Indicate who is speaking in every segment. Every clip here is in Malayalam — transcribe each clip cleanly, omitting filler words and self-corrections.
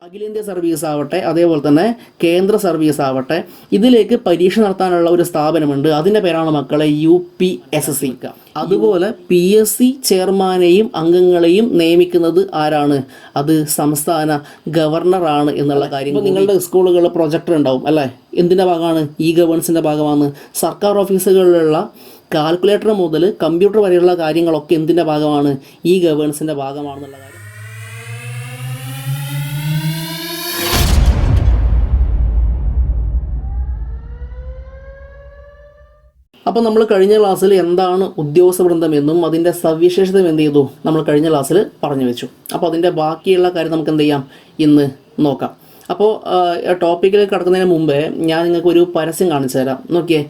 Speaker 1: അഖിലേന്ത്യാ സർവീസ് ആവട്ടെ, അതേപോലെ തന്നെ കേന്ദ്ര സർവീസ് ആവട്ടെ, ഇതിലേക്ക് പരീക്ഷ നടത്താനുള്ള ഒരു സ്ഥാപനമുണ്ട്. അതിൻ്റെ പേരാണ് മക്കളെ UPSSC. അതുപോലെ PSC ചെയർമാനെയും അംഗങ്ങളെയും നിയമിക്കുന്നത് ആരാണ്? അത് സംസ്ഥാന ഗവർണറാണ് എന്നുള്ള കാര്യം. ഇപ്പോൾ നിങ്ങളുടെ സ്കൂളുകളിൽ പ്രൊജക്ടർ ഉണ്ടാവും അല്ലേ? എന്തിൻ്റെ ഭാഗമാണ്? ഗവേൺസിൻ്റെ ഭാഗമാണ്. സർക്കാർ ഓഫീസുകളിലുള്ള കാൽക്കുലേറ്റർ മുതൽ കമ്പ്യൂട്ടർ വരെയുള്ള കാര്യങ്ങളൊക്കെ എന്തിൻ്റെ ഭാഗമാണ്? ഗവേൺസിൻ്റെ ഭാഗമാണെന്നുള്ള കാര്യം. അപ്പോൾ നമ്മൾ കഴിഞ്ഞ ക്ലാസ്സിൽ എന്താണ് ഉദ്യോഗസ്ഥ വൃന്ദം എന്നും അതിൻ്റെ സവിശേഷത എന്ത് ചെയ്തു നമ്മൾ കഴിഞ്ഞ ക്ലാസ്സിൽ പറഞ്ഞു വെച്ചു. അപ്പോൾ അതിൻ്റെ ബാക്കിയുള്ള കാര്യം നമുക്ക് എന്ത് ചെയ്യാം, ഇന്ന് നോക്കാം. അപ്പോൾ ടോപ്പിക്കിലേക്ക് കടക്കുന്നതിന് മുമ്പേ ഞാൻ നിങ്ങൾക്കൊരു പരസ്യം കാണിച്ചു തരാം. നോക്കിയേ,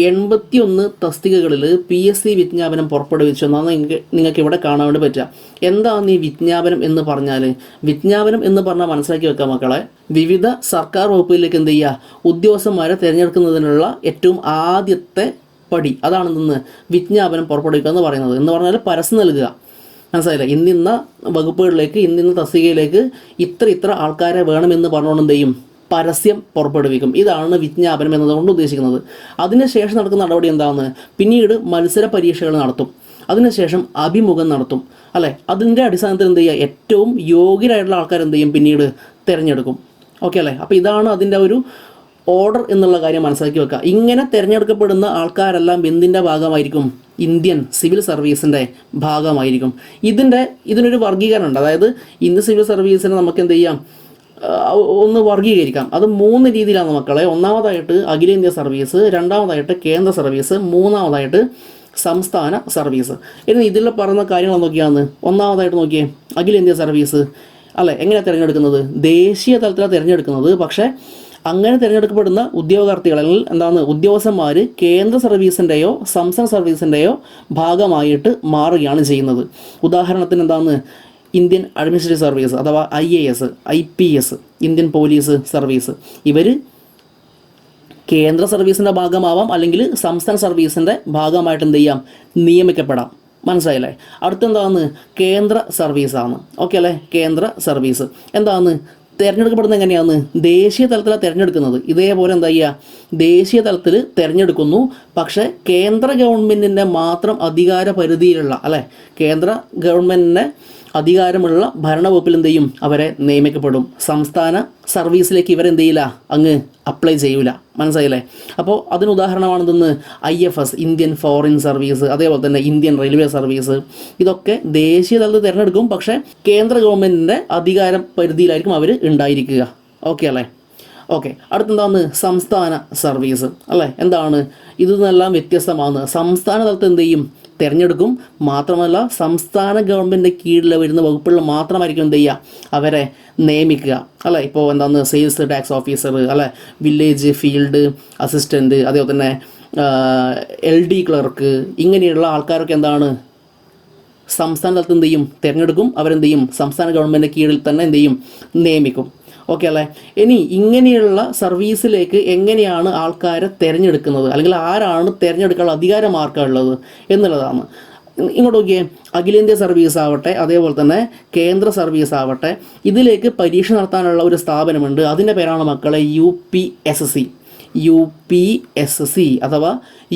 Speaker 1: 81 തസ്തികകളിൽ PSC വിജ്ഞാപനം പുറപ്പെടുവിച്ചു എന്നാണ് നിങ്ങൾക്ക് ഇവിടെ കാണാൻ വേണ്ടി പറ്റുക. എന്താണ് ഈ വിജ്ഞാപനം എന്ന് പറഞ്ഞാൽ? വിജ്ഞാപനം എന്ന് പറഞ്ഞാൽ മനസ്സിലാക്കി വെക്കാം മക്കളെ, വിവിധ സർക്കാർ വകുപ്പിലേക്ക് എന്ത് ചെയ്യുക, ഉദ്യോഗസ്ഥന്മാരെ തിരഞ്ഞെടുക്കുന്നതിനുള്ള ഏറ്റവും ആദ്യത്തെ പടി അതാണെന്ന് വിജ്ഞാപനം പുറപ്പെടുവിക്കുക എന്ന് പറയുന്നത്. എന്ന് പറഞ്ഞാൽ പരസ്യം നൽകുക. മനസ്സിലായില്ല? ഇന്നിന്ന വകുപ്പുകളിലേക്ക് ഇന്നിന്ന തസ്തികയിലേക്ക് ഇത്ര ആൾക്കാരെ വേണമെന്ന് പറഞ്ഞുകൊണ്ട് എന്ത് ചെയ്യും, പരസ്യം പുറപ്പെടുവിക്കും. ഇതാണ് വിജ്ഞാപനം എന്നതുകൊണ്ട് ഉദ്ദേശിക്കുന്നത്. അതിനുശേഷം നടക്കുന്ന നടപടി എന്താണ്? പിന്നീട് മത്സര പരീക്ഷകൾ നടത്തും. അതിനുശേഷം അഭിമുഖം നടത്തും അല്ലേ? അതിൻ്റെ അടിസ്ഥാനത്തിൽ എന്ത് ചെയ്യുക, ഏറ്റവും യോഗ്യരായിട്ടുള്ള ആൾക്കാർ എന്ത് ചെയ്യും, പിന്നീട് തിരഞ്ഞെടുക്കും. ഓക്കെ അല്ലേ? അപ്പോൾ ഇതാണ് അതിൻ്റെ ഒരു ഓർഡർ എന്നുള്ള കാര്യം മനസ്സിലാക്കി വെക്കുക. ഇങ്ങനെ തിരഞ്ഞെടുക്കപ്പെടുന്ന ആൾക്കാരെല്ലാം എന്തിൻ്റെ ഭാഗമായിരിക്കും? ഇന്ത്യൻ സിവിൽ സർവീസിൻ്റെ ഭാഗമായിരിക്കും. ഇതിനൊരു വർഗീകരണം ഉണ്ട്. അതായത് ഇന്ത്യൻ സിവിൽ സർവീസിനെ നമുക്ക് എന്ത് ചെയ്യാം, ഒന്ന് വർഗീകരിക്കാം. അത് 3 രീതിയിലാണ് മക്കളെ. ഒന്നാമതായിട്ട് അഖിലേന്ത്യാ സർവീസ്, രണ്ടാമതായിട്ട് കേന്ദ്ര സർവീസ്, മൂന്നാമതായിട്ട് സംസ്ഥാന സർവീസ്. ഇനി ഇതിൽ പറയുന്ന കാര്യങ്ങൾ നോക്കിയാണ്. ഒന്നാമതായിട്ട് നോക്കിയേ, അഖിലേന്ത്യാ സർവീസ് അല്ലേ? എങ്ങനെ തിരഞ്ഞെടുക്കുന്നത്? ദേശീയ തലത്തിലാണ് തിരഞ്ഞെടുക്കുന്നത്. പക്ഷേ അങ്ങനെ തിരഞ്ഞെടുക്കപ്പെടുന്ന ഉദ്യോഗാർത്ഥികൾ അല്ലെങ്കിൽ എന്താണ് ഉദ്യോഗസ്ഥന്മാർ കേന്ദ്ര സർവീസിൻ്റെയോ സംസ്ഥാന സർവീസിൻ്റെയോ ഭാഗമായിട്ട് മാറുകയാണ് ചെയ്യുന്നത്. ഉദാഹരണത്തിന് എന്താണ്, ഇന്ത്യൻ അഡ്മിനിസ്ട്രേറ്റീവ് സർവീസ് അഥവാ IAS, IPS, Indian police service, ഇവർ കേന്ദ്ര സർവീസിൻ്റെ ഭാഗമാവാം അല്ലെങ്കിൽ സംസ്ഥാന സർവീസിൻ്റെ ഭാഗമായിട്ട് എന്ത് ചെയ്യാം, നിയമിക്കപ്പെടാം. മനസ്സിലായില്ലേ? അടുത്തെന്താന്ന്, കേന്ദ്ര സർവീസാണ്. ഓക്കെ അല്ലേ? കേന്ദ്ര സർവീസ് എന്താണ് തിരഞ്ഞെടുക്കപ്പെടുന്നത്? എങ്ങനെയാണ്? ദേശീയ തലത്തിലാണ് തിരഞ്ഞെടുക്കുന്നത്. ഇതേപോലെ എന്താ ചെയ്യുക, ദേശീയ തലത്തിൽ തിരഞ്ഞെടുക്കുന്നു. പക്ഷേ കേന്ദ്ര ഗവൺമെൻറ്റിൻ്റെ മാത്രം അധികാര പരിധിയിലുള്ള അല്ലേ, കേന്ദ്ര ഗവൺമെൻറ്റിൻ്റെ അധികാരമുള്ള ഭരണവകുപ്പിൽ എന്ത് ചെയ്യും, അവരെ നിയമിക്കപ്പെടും. സംസ്ഥാന സർവീസിലേക്ക് ഇവരെന്ത് ചെയ്യില്ല, അങ്ങ് അപ്ലൈ ചെയ്യൂല. മനസ്സിലായില്ലേ? അപ്പോൾ അതിന് ഉദാഹരണമാണെന്ന് IFS, ഇന്ത്യൻ ഫോറിൻ സർവീസ്, അതേപോലെ തന്നെ ഇന്ത്യൻ റെയിൽവേ സർവീസ്. ഇതൊക്കെ ദേശീയ തലത്തിൽ തിരഞ്ഞെടുക്കും. പക്ഷേ കേന്ദ്ര ഗവൺമെൻറ്റിൻ്റെ അധികാര പരിധിയിലായിരിക്കും അവർ ഉണ്ടായിരിക്കുക. ഓക്കെ അല്ലേ? ഓക്കെ. അടുത്തെന്താണ്, സംസ്ഥാന സർവീസ് അല്ലേ? എന്താണ് ഇത് നിന്നെല്ലാം വ്യത്യസ്തമാണ്. സംസ്ഥാന തലത്തിൽ എന്ത് ചെയ്യും, തിരഞ്ഞെടുക്കും. മാത്രമല്ല സംസ്ഥാന ഗവൺമെൻറ്റിൻ്റെ കീഴിൽ വരുന്ന വകുപ്പുകളിൽ മാത്രമായിരിക്കും എന്ത് ചെയ്യുക, അവരെ നിയമിക്കുക അല്ലേ? ഇപ്പോൾ എന്താണ്, സെയിൽസ് ടാക്സ് ഓഫീസർ അല്ലേ, വില്ലേജ് ഫീൽഡ് അസിസ്റ്റൻറ്റ്, അതേപോലെ തന്നെ LD ക്ലർക്ക്, ഇങ്ങനെയുള്ള ആൾക്കാരൊക്കെ എന്താണ് സംസ്ഥാന തലത്തിൽ എന്ത് ചെയ്യും, തിരഞ്ഞെടുക്കും. അവരെന്ത് ചെയ്യും, സംസ്ഥാന ഗവൺമെൻറ്റിൻ്റെ കീഴിൽ തന്നെ എന്ത് ചെയ്യും, നിയമിക്കും. ഓക്കെ അല്ലേ? ഇനി ഇങ്ങനെയുള്ള സർവീസിലേക്ക് എങ്ങനെയാണ് ആൾക്കാരെ തിരഞ്ഞെടുക്കുന്നത്, അല്ലെങ്കിൽ ആരാണ് തിരഞ്ഞെടുക്കാനുള്ള അധികാരം ആർക്കുള്ളത് എന്നുള്ളതാണ്. ഇങ്ങോട്ട് നോക്കിയേ, അഖിലേന്ത്യാ സർവീസ് ആവട്ടെ, അതേപോലെ തന്നെ കേന്ദ്ര സർവീസ് ആവട്ടെ, ഇതിലേക്ക് പരീക്ഷ നടത്താനുള്ള ഒരു സ്ഥാപനമുണ്ട്. അതിൻ്റെ പേരാണ് മക്കളെ UPSC അഥവാ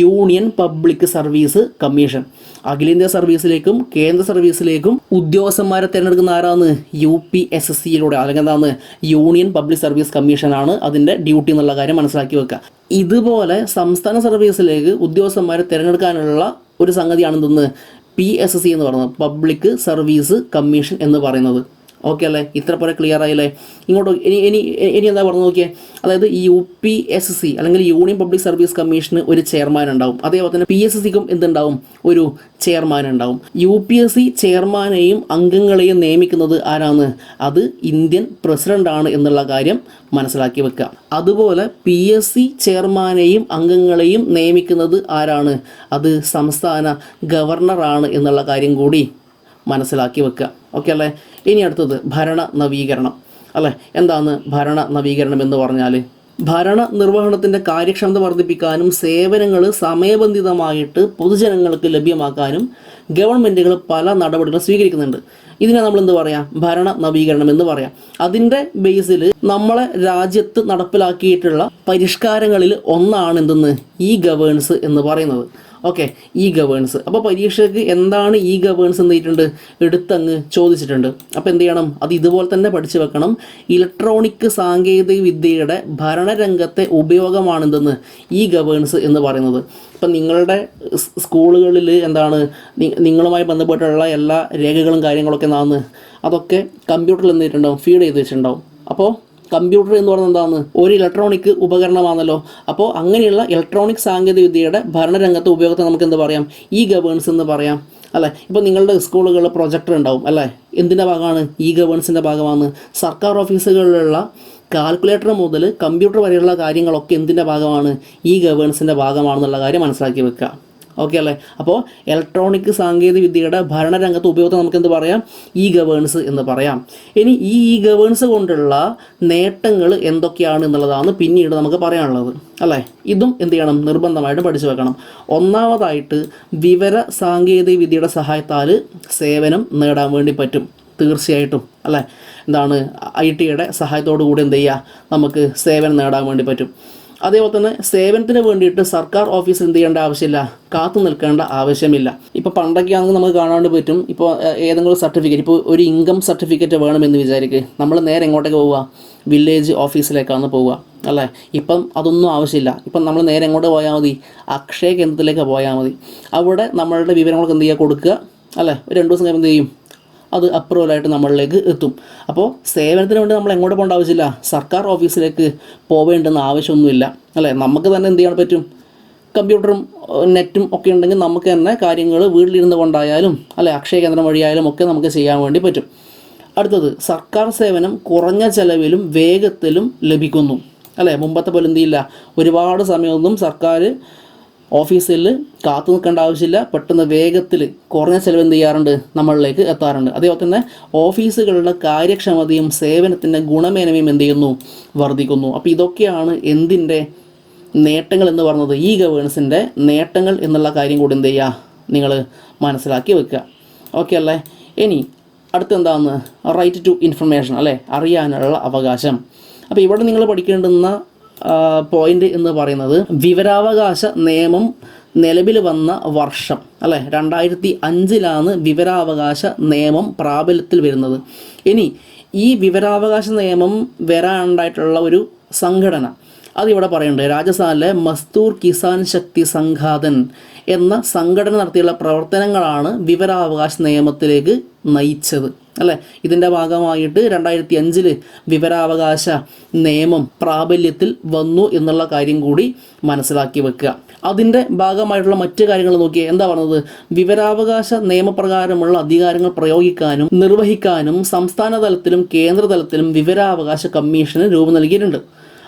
Speaker 1: യൂണിയൻ പബ്ലിക് സർവീസ് കമ്മീഷൻ. അഖിലേന്ത്യാ സർവീസിലേക്കും കേന്ദ്ര സർവീസിലേക്കും ഉദ്യോഗസ്ഥന്മാരെ തിരഞ്ഞെടുക്കുന്ന ആരാണ്? UPSCയിലൂടെ, അല്ലെങ്കിൽ എന്താണ്, യൂണിയൻ പബ്ലിക് സർവീസ് കമ്മീഷനാണ് അതിൻ്റെ ഡ്യൂട്ടി എന്നുള്ള കാര്യം മനസ്സിലാക്കി വെക്കുക. ഇതുപോലെ സംസ്ഥാന സർവീസിലേക്ക് ഉദ്യോഗസ്ഥന്മാരെ തിരഞ്ഞെടുക്കാനുള്ള ഒരു സംഗതിയാണ് എന്തെന്ന് PSC എന്ന് പറയുന്നത്, പബ്ലിക് സർവീസ് കമ്മീഷൻ എന്ന് പറയുന്നത്. ഓക്കെ അല്ലേ? ഇത്ര പോലെ ക്ലിയർ ആയില്ലേ? ഇങ്ങോട്ട് ഇനി എന്താ പറഞ്ഞു നോക്കിയേ, അതായത് UPSC അല്ലെങ്കിൽ യൂണിയൻ പബ്ലിക് സർവീസ് കമ്മീഷന് ഒരു ചെയർമാൻ ഉണ്ടാവും. അതേപോലെ തന്നെ PSCക്കും എന്തുണ്ടാവും, ഒരു ചെയർമാൻ ഉണ്ടാവും. UPSC ചെയർമാനെയും അംഗങ്ങളെയും നിയമിക്കുന്നത് ആരാണ്? അത് ഇന്ത്യൻ പ്രസിഡൻ്റാണ് എന്നുള്ള കാര്യം മനസ്സിലാക്കി വെക്കുക. അതുപോലെ PSC ചെയർമാനെയും അംഗങ്ങളെയും നിയമിക്കുന്നത് ആരാണ്? അത് സംസ്ഥാന ഗവർണറാണ് എന്നുള്ള കാര്യം കൂടി മനസ്സിലാക്കി വെക്കുക. ഓക്കെ അല്ലേ? ഇനി അടുത്തത് ഭരണ നവീകരണം അല്ലേ? എന്താണ് ഭരണ നവീകരണം എന്ന് പറഞ്ഞാൽ? ഭരണ നിർവഹണത്തിൻ്റെ കാര്യക്ഷമത വർദ്ധിപ്പിക്കാനും സേവനങ്ങൾ സമയബന്ധിതമായിട്ട് പൊതുജനങ്ങൾക്ക് ലഭ്യമാക്കാനും ഗവൺമെൻറ്റുകൾ പല നടപടികളും സ്വീകരിക്കുന്നുണ്ട്. ഇതിനെ നമ്മൾ എന്ത് പറയാം? ഭരണ നവീകരണം എന്ന് പറയാം. അതിൻ്റെ ബേസിൽ നമ്മളെ രാജ്യത്ത് നടപ്പിലാക്കിയിട്ടുള്ള പരിഷ്കാരങ്ങളിൽ ഒന്നാണ് എന്തെന്ന് ഇ ഗവേൺസ് എന്ന് പറയുന്നത്. Okay, e governance. അപ്പോൾ പരീക്ഷയ്ക്ക് എന്താണ് ഇ ഗവേൺസ് എന്നിട്ടുണ്ട് എടുത്തങ്ങ് ചോദിച്ചിട്ടുണ്ട്. അപ്പോൾ എന്ത് ചെയ്യണം? അത് ഇതുപോലെ തന്നെ പഠിച്ചു വെക്കണം. ഇലക്ട്രോണിക് സാങ്കേതിക വിദ്യയുടെ ഭരണരംഗത്തെ ഉപയോഗമാണെന്തെന്ന് ഇ ഗവേൺസ് എന്ന് പറയുന്നത്. ഇപ്പം നിങ്ങളുടെ സ്കൂളുകളിൽ എന്താണ് നിങ്ങളുമായി ബന്ധപ്പെട്ടുള്ള എല്ലാ രേഖകളും കാര്യങ്ങളൊക്കെ എന്താണെന്ന് അതൊക്കെ കമ്പ്യൂട്ടറിൽ എന്തിട്ടുണ്ടാവും? ഫീഡ് ചെയ്ത് വെച്ചിട്ടുണ്ടാവും. അപ്പോൾ കമ്പ്യൂട്ടർ എന്ന് പറയുന്നത് എന്താണ്? ഒരു ഇലക്ട്രോണിക് ഉപകരണമാണല്ലോ. അപ്പോൾ അങ്ങനെയുള്ള ഇലക്ട്രോണിക് സാങ്കേതിക വിദ്യയുടെ ഭരണരംഗത്തെ ഉപയോഗത്തെ നമുക്ക് എന്ത് പറയാം? ഇ ഗവേൺസ് എന്ന് പറയാം, അല്ലേ? ഇപ്പോൾ നിങ്ങളുടെ സ്കൂളുകളിൽ പ്രൊജക്ടർ ഉണ്ടാവും, അല്ലേ? എന്തിൻ്റെ ഭാഗമാണ്? ഇ ഗവേൺസിൻ്റെ ഭാഗമാണ്. സർക്കാർ ഓഫീസുകളിലുള്ള കാൽക്കുലേറ്റർ മുതൽ കമ്പ്യൂട്ടർ വരെയുള്ള കാര്യങ്ങളൊക്കെ എന്തിൻ്റെ ഭാഗമാണ്? ഇ ഗവേൺസിൻ്റെ ഭാഗമാണെന്നുള്ള കാര്യം മനസ്സിലാക്കി വെക്കുക. ഓക്കെ അല്ലേ? അപ്പോൾ ഇലക്ട്രോണിക് സാങ്കേതിക വിദ്യയുടെ ഭരണരംഗത്ത് ഉപയോഗത്തെ നമുക്ക് എന്ത് പറയാം? ഇ ഗവേൺസ് എന്ന് പറയാം. ഇനി ഈ ഇ ഗവേൺസ് കൊണ്ടുള്ള നേട്ടങ്ങൾ എന്തൊക്കെയാണ് എന്നുള്ളതാണ് പിന്നീട് നമുക്ക് പറയാനുള്ളത്, അല്ലേ? ഇതും എന്ത് ചെയ്യണം? നിർബന്ധമായിട്ടും പഠിച്ചു വെക്കണം. ഒന്നാമതായിട്ട് വിവര സാങ്കേതിക വിദ്യയുടെ സഹായത്താൽ സേവനം നേടാൻ വേണ്ടി പറ്റും, തീർച്ചയായിട്ടും, അല്ലേ? എന്താണ് IT-യുടെ സഹായത്തോടു കൂടി എന്ത് ചെയ്യുക? നമുക്ക് സേവനം നേടാൻ വേണ്ടി പറ്റും. അതേപോലെ തന്നെ സേവനത്തിന് വേണ്ടിയിട്ട് സർക്കാർ ഓഫീസ് എന്ത് ചെയ്യേണ്ട ആവശ്യമില്ല, കാത്തു നിൽക്കേണ്ട ആവശ്യമില്ല. ഇപ്പോൾ പണ്ടൊക്കെ ആണെങ്കിൽ നമുക്ക് കാണാണ്ട് പറ്റും. ഇപ്പോൾ ഏതെങ്കിലും സർട്ടിഫിക്കറ്റ്, ഇപ്പോൾ ഒരു ഇൻകം സർട്ടിഫിക്കറ്റ് വേണമെന്ന് വിചാരിക്കുക, നമ്മൾ നേരെ എങ്ങോട്ടേക്ക് പോവുക? വില്ലേജ് ഓഫീസിലേക്കാണ് പോവുക, അല്ലേ? ഇപ്പം അതൊന്നും ആവശ്യമില്ല. ഇപ്പം നമ്മൾ നേരെ എങ്ങോട്ട് പോയാൽ മതി? അക്ഷയ കേന്ദ്രത്തിലേക്ക് പോയാൽ മതി. അവിടെ നമ്മളുടെ വിവരങ്ങളൊക്കെ എന്ത് ചെയ്യുക? കൊടുക്കുക, അല്ലേ? ഒരു 2 ദിവസം കഴിയുമ്പോൾ എന്ത് ചെയ്യും? അത് അപ്രൂവലായിട്ട് നമ്മളിലേക്ക് എത്തും. അപ്പോൾ സേവനത്തിന് വേണ്ടി നമ്മൾ എങ്ങോട്ട് പോകേണ്ട ആവശ്യമില്ല, സർക്കാർ ഓഫീസിലേക്ക് പോവേണ്ടെന്ന് ആവശ്യമൊന്നുമില്ല, അല്ലേ? നമുക്ക് തന്നെ എന്ത് ചെയ്യാൻ പറ്റും? കമ്പ്യൂട്ടറും നെറ്റും ഒക്കെ ഉണ്ടെങ്കിൽ നമുക്ക് തന്നെ കാര്യങ്ങൾ വീട്ടിലിരുന്ന് കൊണ്ടായാലും, അല്ലേ, അക്ഷയ കേന്ദ്രം വഴിയായാലും ഒക്കെ നമുക്ക് ചെയ്യാൻ വേണ്ടി പറ്റും. അടുത്തത്, സർക്കാർ സേവനം കുറഞ്ഞ ചെലവിലും വേഗത്തിലും ലഭിക്കുന്നു, അല്ലേ? മുമ്പത്തെ പോലെ എന്ത് ചെയ്യില്ല, ഒരുപാട് സമയമൊന്നും സർക്കാർ ഓഫീസിൽ കാത്തു നിൽക്കേണ്ട ആവശ്യമില്ല. പെട്ടെന്ന് വേഗത്തിൽ കുറഞ്ഞ ചിലവ് എന്ത് ചെയ്യാറുണ്ട്? നമ്മളിലേക്ക് എത്താറുണ്ട്. അതേപോലെ തന്നെ ഓഫീസുകളുടെ കാര്യക്ഷമതയും സേവനത്തിൻ്റെ ഗുണമേന്മയും എന്ത് ചെയ്യുന്നു? വർദ്ധിക്കുന്നു. അപ്പോൾ ഇതൊക്കെയാണ് എന്തിൻ്റെ നേട്ടങ്ങൾ എന്ന് പറഞ്ഞത്? ഇ ഗവേൺസിൻ്റെ നേട്ടങ്ങൾ എന്നുള്ള കാര്യം കൂടി എന്ത് ചെയ്യുക? നിങ്ങൾ മനസ്സിലാക്കി വെക്കുക. ഓക്കെ അല്ലേ? ഇനി അടുത്തെന്താണെന്ന്? റൈറ്റ് ടു ഇൻഫർമേഷൻ, അല്ലേ? അറിയാനുള്ള അവകാശം. അപ്പോൾ ഇവിടെ നിങ്ങൾ പഠിക്കേണ്ടുന്ന പോയിന്റ് എന്ന് പറയുന്നത് വിവരാവകാശ നിയമം നിലവിൽ വന്ന വർഷം, അല്ലേ? 2005 വിവരാവകാശ നിയമം പ്രാബല്യത്തിൽ വരുന്നത്. ഇനി ഈ വിവരാവകാശ നിയമം വരാനുണ്ടായിട്ടുള്ള ഒരു സംഘടന അതിവിടെ പറയുന്നുണ്ട്. രാജസ്ഥാനിലെ മസ്ദൂർ കിസാൻ ശക്തി സംഘാതൻ എന്ന സംഘടന നടത്തിയുള്ള പ്രവർത്തനങ്ങളാണ് വിവരാവകാശ നിയമത്തിലേക്ക് നയിച്ചത്, അല്ലേ? ഇതിൻ്റെ ഭാഗമായിട്ട് 2005 വിവരാവകാശ നിയമം പ്രാബല്യത്തിൽ വന്നു എന്നുള്ള കാര്യം കൂടി മനസ്സിലാക്കി വെക്കുക. അതിൻ്റെ ഭാഗമായിട്ടുള്ള മറ്റു കാര്യങ്ങൾ നോക്കിയാൽ എന്താ പറഞ്ഞത്? വിവരാവകാശ നിയമപ്രകാരമുള്ള അധികാരങ്ങൾ പ്രയോഗിക്കാനും നിർവഹിക്കാനും സംസ്ഥാന തലത്തിലും കേന്ദ്ര തലത്തിലും വിവരാവകാശ കമ്മീഷന് രൂപം നൽകിയിട്ടുണ്ട്,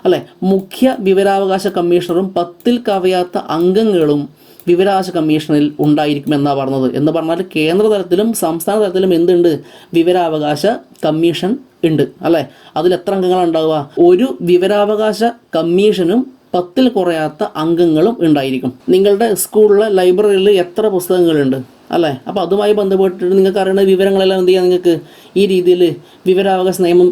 Speaker 1: അല്ലേ? മുഖ്യ വിവരാവകാശ കമ്മീഷണറും 10-ൽ കവിയാത്ത അംഗങ്ങളും വിവരാവകാശ കമ്മീഷനിൽ ഉണ്ടായിരിക്കുമെന്നാണ് പറഞ്ഞത്. എന്ന് പറഞ്ഞാൽ കേന്ദ്ര തലത്തിലും സംസ്ഥാന തലത്തിലും എന്തുണ്ട്? വിവരാവകാശ കമ്മീഷൻ ഉണ്ട്, അല്ലേ? അതിൽ എത്ര അംഗങ്ങളാണ് ഉണ്ടാവുക? ഒരു വിവരാവകാശ കമ്മീഷനും 10-ൽ കുറയാത്ത അംഗങ്ങളും ഉണ്ടായിരിക്കും. നിങ്ങളുടെ സ്കൂളിലെ ലൈബ്രറിയിൽ എത്ര പുസ്തകങ്ങളുണ്ട്, അല്ലേ? അപ്പോൾ അതുമായി ബന്ധപ്പെട്ടിട്ട് നിങ്ങൾക്ക് അറിയുന്ന വിവരങ്ങളെല്ലാം എന്ത് ചെയ്യാം? നിങ്ങൾക്ക് ഈ രീതിയിൽ വിവരാവകാശ നിയമം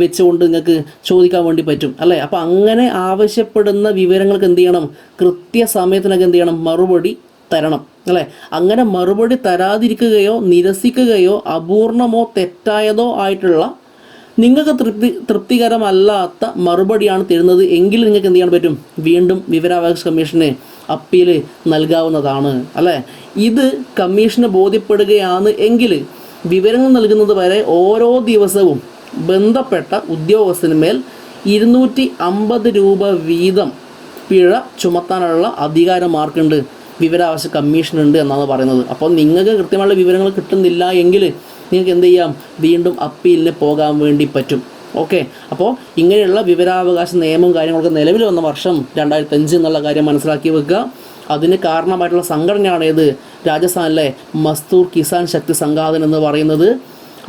Speaker 1: വെച്ചുകൊണ്ട് നിങ്ങൾക്ക് ചോദിക്കാൻ വേണ്ടി പറ്റും, അല്ലേ? അപ്പോൾ അങ്ങനെ ആവശ്യപ്പെടുന്ന വിവരങ്ങൾക്ക് എന്ത് ചെയ്യണം? കൃത്യസമയത്തിനൊക്കെ എന്ത് ചെയ്യണം? മറുപടി തരണം, അല്ലേ? അങ്ങനെ മറുപടി തരാതിരിക്കുകയോ നിരസിക്കുകയോ അപൂർണമോ തെറ്റായതോ ആയിട്ടുള്ള നിങ്ങൾക്ക് തൃപ്തികരമല്ലാത്ത മറുപടിയാണ് തരുന്നത് എങ്കിൽ നിങ്ങൾക്ക് എന്ത് ചെയ്യാൻ പറ്റും? വീണ്ടും വിവരാവകാശ കമ്മീഷന് അപ്പീൽ നൽകാവുന്നതാണ്, അല്ലേ? ഇത് കമ്മീഷന് ബോധ്യപ്പെടുകയാണ് എങ്കിൽ വിവരങ്ങൾ നൽകുന്നത് വരെ ഓരോ ദിവസവും ബന്ധപ്പെട്ട ഉദ്യോഗസ്ഥനുമേൽ 250 രൂപ വീതം പിഴ ചുമത്താനുള്ള അധികാരം ആർക്കുണ്ട്? വിവരാവകാശ കമ്മീഷനുണ്ട് എന്നാണ് പറയുന്നത്. അപ്പോൾ നിങ്ങൾക്ക് കൃത്യമായുള്ള വിവരങ്ങൾ കിട്ടുന്നില്ല എങ്കിൽ നിങ്ങൾക്ക് എന്ത് ചെയ്യാം? വീണ്ടും അപ്പീലിന് പോകാൻ വേണ്ടി പറ്റും. ഓക്കെ, അപ്പോൾ ഇങ്ങനെയുള്ള വിവരാവകാശ നിയമവും കാര്യങ്ങളൊക്കെ നിലവിൽ വന്ന വർഷം 2005 എന്നുള്ള കാര്യം മനസ്സിലാക്കി വെക്കുക. അതിന് കാരണമായിട്ടുള്ള സംഘടനയാണ് ഏത്? രാജസ്ഥാനിലെ മസ്ദൂർ കിസാൻ ശക്തി സംഘാതൻ എന്ന് പറയുന്നത്.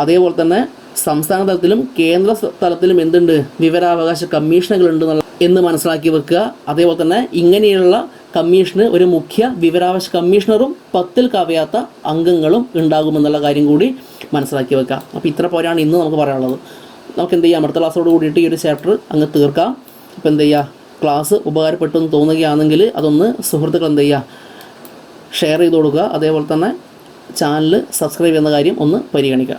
Speaker 1: അതേപോലെ തന്നെ സംസ്ഥാന തലത്തിലും കേന്ദ്ര തലത്തിലും എന്തുണ്ട്? വിവരാവകാശ കമ്മീഷനുകളുണ്ട് എന്ന് മനസ്സിലാക്കി വെക്കുക. അതേപോലെ തന്നെ ഇങ്ങനെയുള്ള കമ്മീഷന് ഒരു മുഖ്യ വിവരാവകാശ കമ്മീഷണറും 10-ൽ കവിയാത്ത അംഗങ്ങളും ഉണ്ടാകുമെന്നുള്ള കാര്യം കൂടി മനസ്സിലാക്കി വെക്കാം. അപ്പോൾ ഇത്ര പോലെയാണ് ഇന്ന് നമുക്ക് പറയാനുള്ളത്. നമുക്ക് എന്ത് ചെയ്യാം, അടുത്ത ക്ലാസ്സോട് കൂടിയിട്ട് ഈ ഒരു ചാപ്റ്റർ അങ്ങ് തീർക്കാം. അപ്പോൾ എന്ത് ചെയ്യുക, ക്ലാസ് ഉപകാരപ്പെട്ടു എന്ന് തോന്നുകയാണെങ്കിൽ അതൊന്ന് സുഹൃത്തുക്കൾ എന്ത് ചെയ്യുക, ഷെയർ ചെയ്ത് കൊടുക്കുക. അതേപോലെ തന്നെ ചാനൽ സബ്സ്ക്രൈബ് ചെയ്യുന്ന കാര്യം ഒന്ന് പരിഗണിക്കുക.